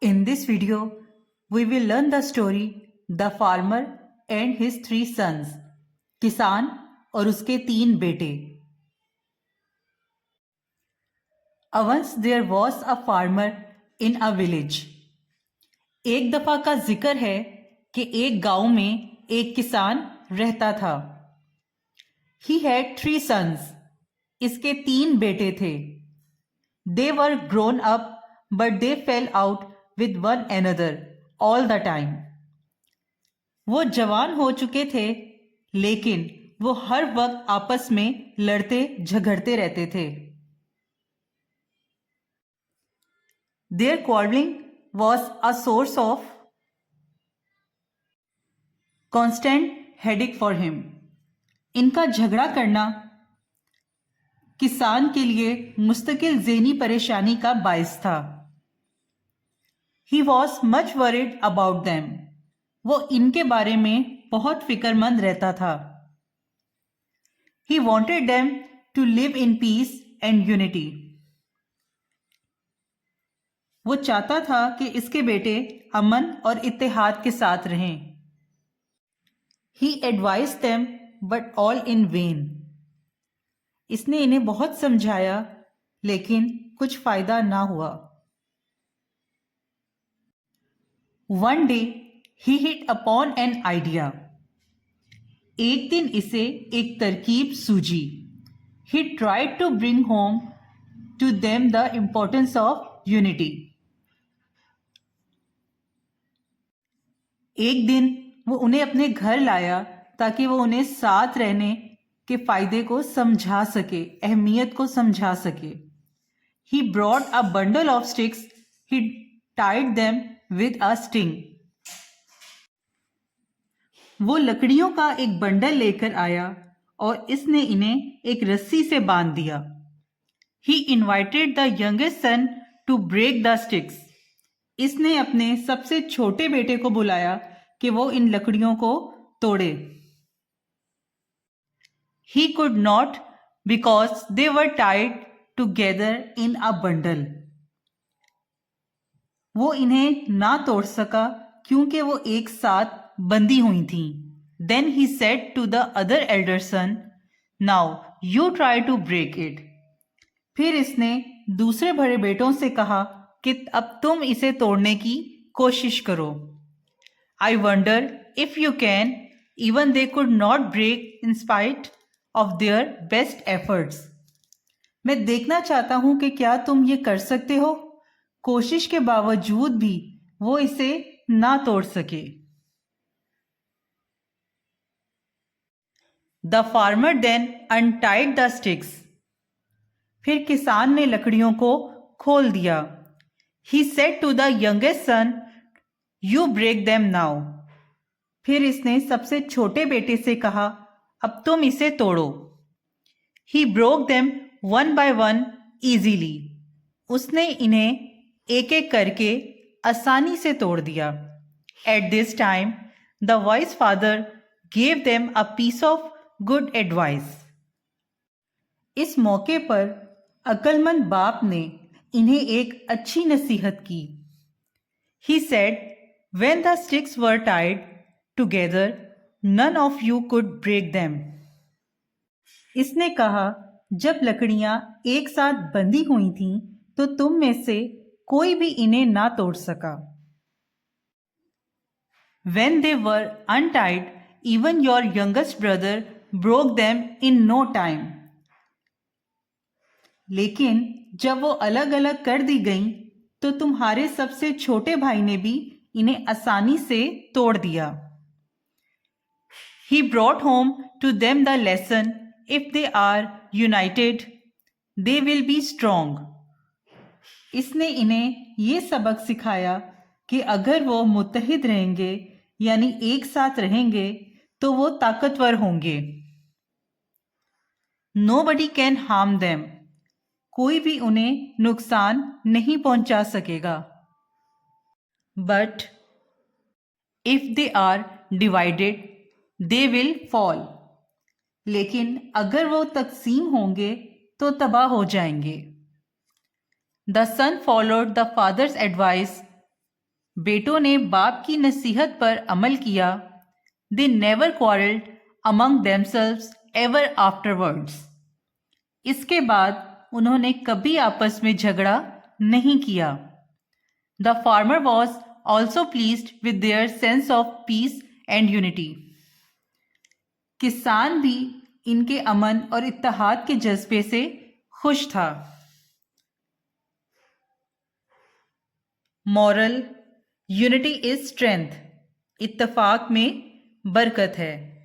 In this video, we will learn the story The Farmer and His Three Sons, किसान और उसके तीन बेटे. Once there was a farmer in a village. एक दफा का जिक्र है कि एक गांव में एक किसान रहता था. He had three sons. इसके तीन बेटे थे. They were grown up, but they fell out with one another all the time. वो जवान हो चुके थे, लेकिन वो हर वक्त आपस में लड़ते झगड़ते रहते थे. Their quarreling was a source of constant headache for him. इनका झगड़ा करना किसान के लिए मुस्तकिल ज़हनी परेशानी का बायस था. He was much worried about them. वो इनके बारे में बहुत फिक्रमंद रहता था. He wanted them to live in peace and unity. वो चाहता था कि इसके बेटे अमन और इत्तेहाद के साथ रहें. He advised them, but all in vain. इसने इन्हें बहुत समझाया, लेकिन कुछ फायदा ना हुआ. One day he hit upon an idea. एक दिन इसे एक तरकीब सूझी. He tried to bring home to them the importance of unity. एक दिन वो उन्हें अपने घर लाया ताकि वो उन्हें साथ रहने के फायदे को समझा सके, अहमियत को समझा सके. He brought a bundle of sticks. He tied them with a string. वो लकड़ियों का एक बंडल लेकर आया और इसने इन्हें एक रस्सी से बांध दिया. He invited the youngest son to break the sticks. इसने अपने सबसे छोटे बेटे को बुलाया कि वो इन लकड़ियों को तोड़े. He could not because they were tied together in a bundle. वो इन्हें ना तोड़ सका क्योंकि वो एक साथ बंधी हुई थीं. Then he said to the other elder son, "Now you try to break it." फिर इसने दूसरे बड़े बेटों से कहा कि अब तुम इसे तोड़ने की कोशिश करो. I wonder if you can. Even they could not break in spite of their best efforts. मैं देखना चाहता हूं कि क्या तुम ये कर सकते हो. कोशिश के बावजूद भी वो इसे ना तोड़ सके. The farmer then untied the sticks. फिर किसान ने लकड़ियों को खोल दिया. He said to the youngest son, "You break them now." फिर इसने सबसे छोटे बेटे से कहा, अब तुम इसे तोड़ो. He broke them one by one easily. उसने इन्हें एक एक करके आसानी से तोड़ दिया. At this time, the wise father gave them a piece of good advice. इस मौके पर अक्लमंद बाप ने इन्हें एक अच्छी नसीहत की. He said, when the sticks were tied together, none of you could break them. इसने कहा, जब लकड़ियां एक साथ बंधी हुई थीं, तो तुम में से कोई भी इन्हें ना तोड़ सका. When they were untied, even your youngest brother broke them in no time. लेकिन जब वो अलग अलग कर दी गईं, तो तुम्हारे सबसे छोटे भाई ने भी इन्हें आसानी से तोड़ दिया. He brought home to them the lesson, if they are united, they will be strong. इसने इन्हें ये सबक सिखाया कि अगर वो मुत्तहिद रहेंगे, यानी एक साथ रहेंगे, तो वो ताकतवर होंगे. Nobody can harm them. कोई भी उन्हें नुकसान नहीं पहुंचा सकेगा. But if they are divided, they will fall. लेकिन अगर वो तकसीम होंगे तो तबाह हो जाएंगे. The son followed the father's advice बेटों ने बाप की नसीहत पर अमल किया। They never quarrelled among themselves ever afterwards. इसके बाद उन्होंने कभी आपस में झगड़ा नहीं किया। The farmer was also pleased with their sense of peace and unity. किसान भी इनके अमन और इत्तेहाद के जज्बे से खुश था। Moral, unity is strength. इत्तेफाक में बरकत है।